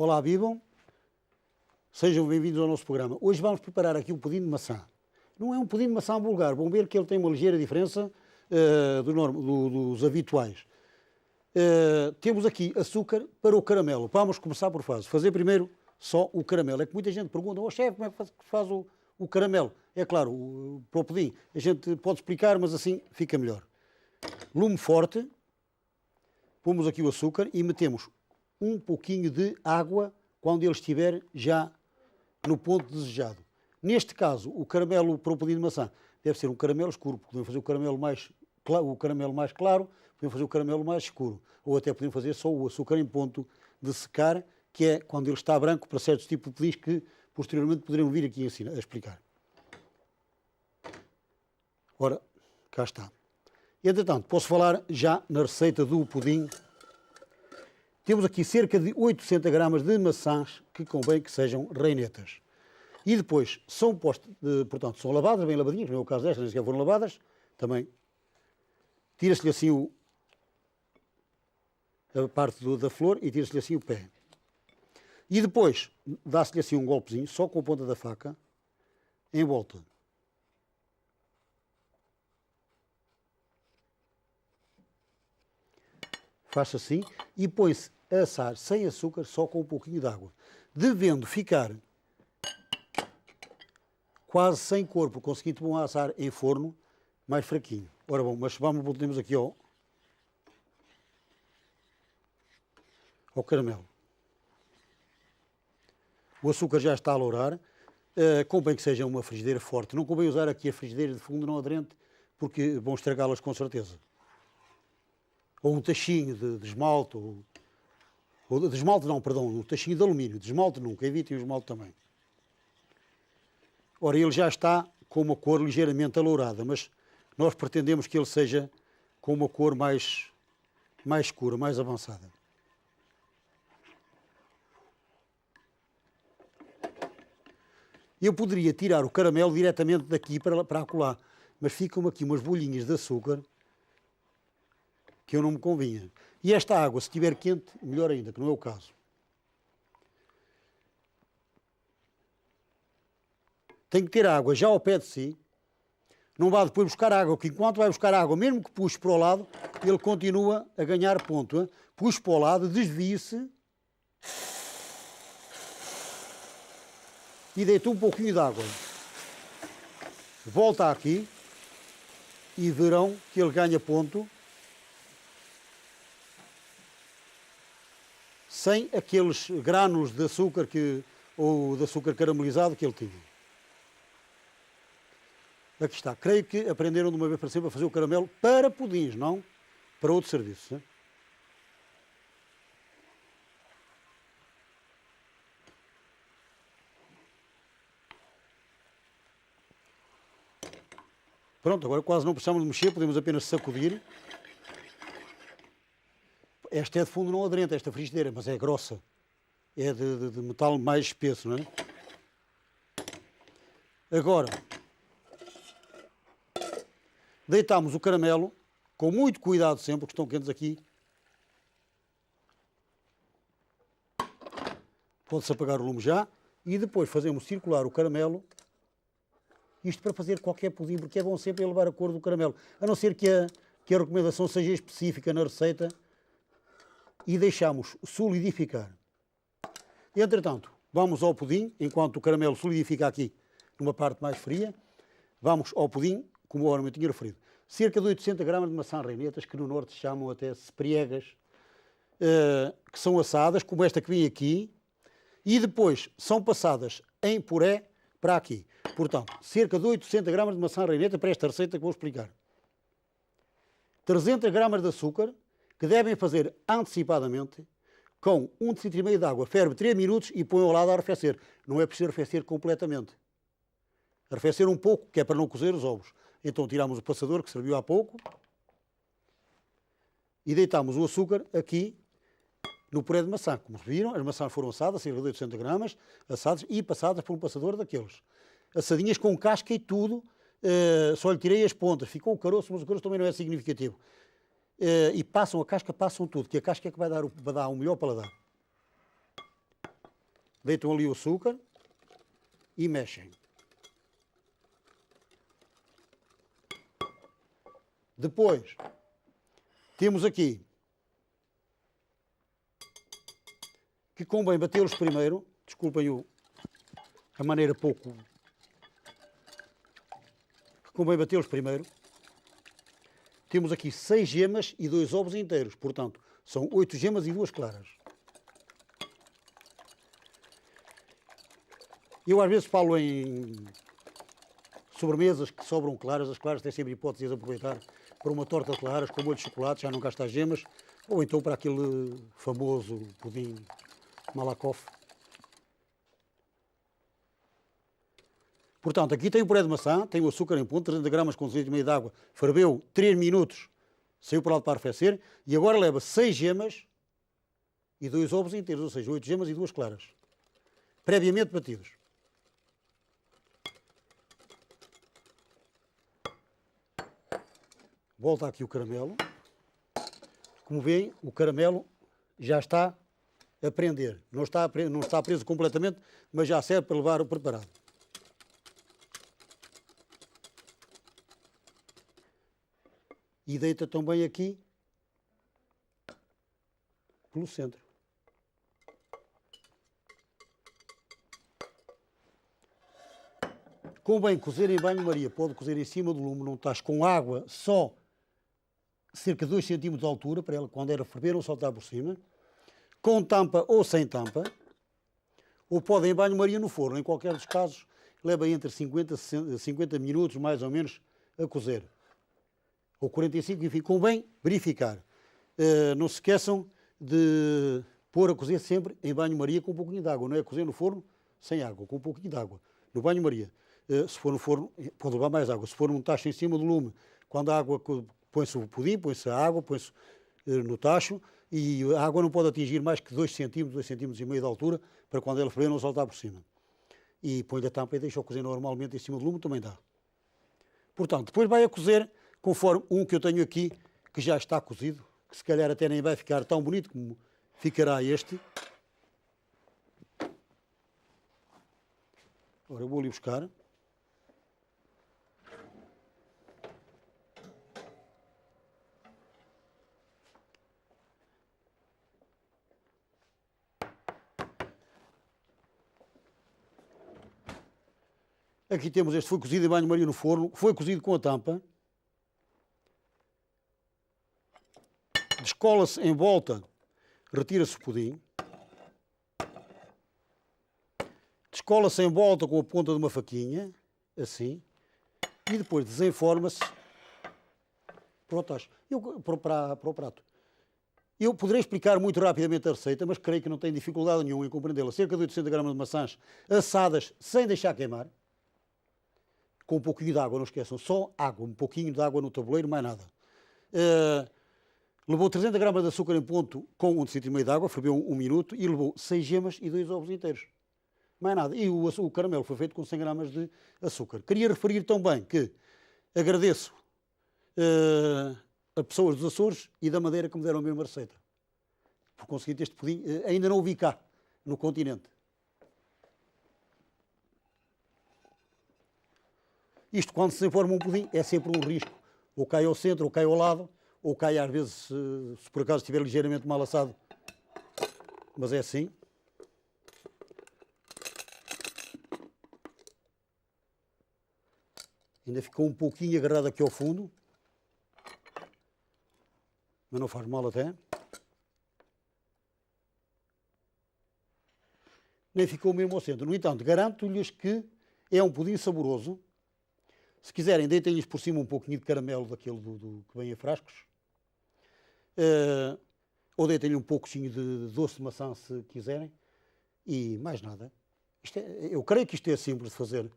Olá, vivam. Sejam bem-vindos ao nosso programa. Hoje vamos preparar aqui um pudim de maçã. Não é um pudim de maçã vulgar. Vão ver que ele tem uma ligeira diferença dos habituais. Temos aqui açúcar para o caramelo. Vamos começar por fases. Fazer primeiro só o caramelo. É que muita gente pergunta, chefe, como é que faz o caramelo? É claro, para o pudim. A gente pode explicar, mas assim fica melhor. Lume forte. Pomos aqui o açúcar e metemos um pouquinho de água quando ele estiver já no ponto desejado. Neste caso, o caramelo para o pudim de maçã deve ser um caramelo escuro, porque podemos fazer o caramelo mais claro, podemos fazer o caramelo mais escuro, ou até podemos fazer só o açúcar em ponto de secar, que é quando ele está branco, para certos tipos de pudins que posteriormente poderão vir aqui a explicar. Ora, cá está. Entretanto, posso falar já na receita do pudim. Temos aqui cerca de 800 gramas de maçãs que convém que sejam reinetas. E depois são portanto, são lavadas, bem lavadinhas, não é o caso destas, nem sequer foram lavadas. Também tira-se-lhe assim a parte da flor e tira-se-lhe assim o pé. E depois dá-se-lhe assim um golpezinho, só com a ponta da faca, em volta. Faz-se assim e põe-se a assar sem açúcar, só com um pouquinho de água. Devendo ficar quase sem corpo, conseguindo bom assar em forno, mais fraquinho. Ora bom, mas voltemos aqui ao caramelo. O açúcar já está a lourar. Convém que seja uma frigideira forte. Não convém usar aqui a frigideira de fundo não aderente, porque vão estragá-las com certeza. Ou um tachinho de esmalte, ou de esmalte não, perdão, um tachinho de alumínio. De esmalte nunca, evitem o esmalte também. Ora, ele já está com uma cor ligeiramente alourada, mas nós pretendemos que ele seja com uma cor mais escura, mais avançada. Eu poderia tirar o caramelo diretamente daqui para acolá, mas ficam aqui umas bolhinhas de açúcar que eu não me convinha. E esta água, se estiver quente, melhor ainda, que não é o caso. Tem que ter água já ao pé de si. Não vá depois buscar água, porque enquanto vai buscar água, mesmo que puxe para o lado, ele continua a ganhar ponto. Hein? Puxe para o lado, desvie-se e deita um pouquinho de água. Volta aqui e verão que ele ganha ponto sem aqueles grânulos de açúcar ou de açúcar caramelizado que ele tinha. Aqui está. Creio que aprenderam de uma vez para sempre a fazer o caramelo para pudins, não para outro serviço. Né? Pronto, agora quase não precisamos de mexer, podemos apenas sacudir. Esta é de fundo não aderente, esta frigideira, mas é grossa. É de metal mais espesso, não é? Agora, deitamos o caramelo, com muito cuidado sempre, porque estão quentes aqui. Pode-se apagar o lume já. E depois fazemos circular o caramelo. Isto para fazer qualquer pudim, porque é bom sempre elevar a cor do caramelo. A não ser que a recomendação seja específica na receita. E deixamos solidificar. Entretanto, vamos ao pudim, enquanto o caramelo solidifica aqui numa parte mais fria, vamos ao pudim, como eu tinha referido. Cerca de 800 gramas de maçã reinetas, que no norte se chamam até sepriegas, que são assadas, como esta que vem aqui, e depois são passadas em puré para aqui. Portanto, cerca de 800 gramas de maçã reineta para esta receita que vou explicar. 300 gramas de açúcar, que devem fazer antecipadamente, com 1,5 litro de água. Ferve 3 minutos e põe ao lado a arrefecer. Não é preciso arrefecer completamente. Arrefecer um pouco, que é para não cozer os ovos. Então tiramos o passador, que serviu há pouco, e deitamos o açúcar aqui no puré de maçã. Como viram, as maçãs foram assadas, cerca de 800 gramas, assadas e passadas por um passador daqueles. Assadinhas com casca e tudo, só lhe tirei as pontas. Ficou o caroço, mas o caroço também não é significativo. E passam a casca, passam tudo, que a casca é que vai dar o melhor paladar. deitam ali o açúcar e mexem. Depois, temos aqui que convém batê-los primeiro. Desculpem a maneira pouco. Que convém batê-los primeiro. Temos aqui 6 gemas e 2 ovos inteiros. Portanto, são 8 gemas e 2 claras. Eu às vezes falo em sobremesas que sobram claras. As claras têm sempre hipótese de aproveitar para uma torta de claras com molho de chocolate, já não gasta as gemas. Ou então para aquele famoso pudim Malakoff. Portanto, aqui tem o puré de maçã, tem o açúcar em ponto, 300 gramas com 2,5 litros de água, ferveu 3 minutos, saiu para lá para arrefecer, e agora leva 6 gemas e 2 ovos inteiros, ou seja, 8 gemas e 2 claras, previamente batidos. Volta aqui o caramelo. Como veem, o caramelo já está a prender. Não está preso completamente, mas já serve para levar o preparado. E deita também aqui pelo centro. Convém cozer em banho-maria. Pode cozer em cima do lume, num tacho com água só cerca de 2 cm de altura, para ela, quando era ferver, não saltar por cima. Com tampa ou sem tampa. Ou pode em banho-maria no forno. Em qualquer dos casos, leva entre 50 minutos, mais ou menos, a cozer. Ou 45, enfim, convém verificar. Não se esqueçam de pôr a cozer sempre em banho-maria com um pouquinho de água. Não é cozer no forno sem água, com um pouquinho de água. No banho-maria. Se for no forno, pode levar mais água. Se for num tacho em cima do lume, quando a água põe-se o pudim, põe-se a água, põe-se no tacho, e a água não pode atingir mais que 2 cm, 2,5 cm de altura, para quando ela ferver não saltar por cima. E põe-lhe a tampa e deixa-o cozer normalmente em cima do lume, também dá. Portanto, depois vai a cozer conforme um que eu tenho aqui, que já está cozido, que se calhar até nem vai ficar tão bonito como ficará este. Agora eu vou ali buscar. Aqui temos este, foi cozido em banho-maria no forno, foi cozido com a tampa. Descola-se em volta, retira-se o pudim. Descola-se em volta com a ponta de uma faquinha, assim. E depois desenforma-se para o tacho, para o prato. Eu poderei explicar muito rapidamente a receita, mas creio que não tem dificuldade nenhuma em compreendê-la. Cerca de 800 gramas de maçãs assadas sem deixar queimar. Com um pouquinho de água, não esqueçam, só água, um pouquinho de água no tabuleiro, mais nada. Levou 300 gramas de açúcar em ponto com 1,5 litros de água, ferveu 1 minuto e levou 6 gemas e 2 ovos inteiros. Mais nada. E o caramelo foi feito com 100 gramas de açúcar. Queria referir também que agradeço a pessoas dos Açores e da Madeira que me deram a mesma receita. Por conseguir este pudim, ainda não o vi cá, no continente. Isto, quando se forma um pudim, é sempre um risco. Ou cai ao centro, ou cai ao lado, ou cai às vezes, se por acaso estiver ligeiramente mal assado. Mas é assim. Ainda ficou um pouquinho agarrado aqui ao fundo. Mas não faz mal até. Nem ficou mesmo ao centro. No entanto, garanto-lhes que é um pudim saboroso. Se quiserem, deitem-lhes por cima um pouquinho de caramelo daquele que vem a frascos. Ou deitem-lhe um pouquinho de doce de maçã, se quiserem. E mais nada. Eu creio que isto é simples de fazer.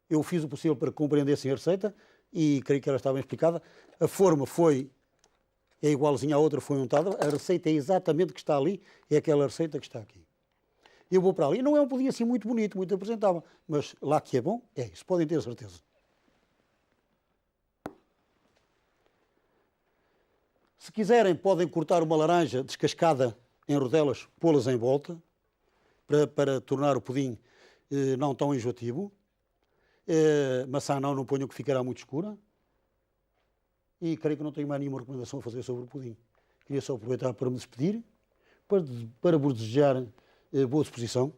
Eu fiz o possível para que compreendessem a receita e creio que ela está bem explicada. A forma é igualzinha à outra, foi untada. A receita é exatamente que está ali, é aquela receita que está aqui. Eu vou para ali. Não é um pudim assim muito bonito, muito apresentável, mas lá que é bom, é isso. Podem ter certeza. Se quiserem, podem cortar uma laranja descascada em rodelas, pô-las em volta, para tornar o pudim não tão enjoativo. Maçã não ponham que ficará muito escura. E creio que não tenho mais nenhuma recomendação a fazer sobre o pudim. Queria só aproveitar para me despedir, para vos desejar boa disposição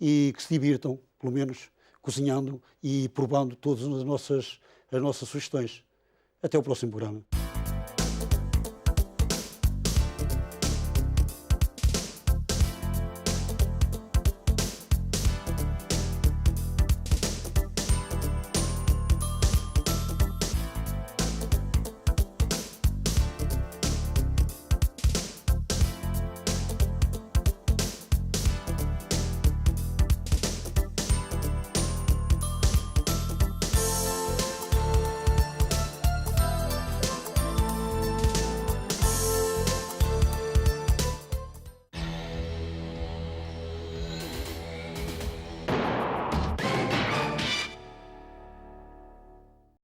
e que se divirtam, pelo menos, cozinhando e provando todas as nossas sugestões. Até o próximo programa.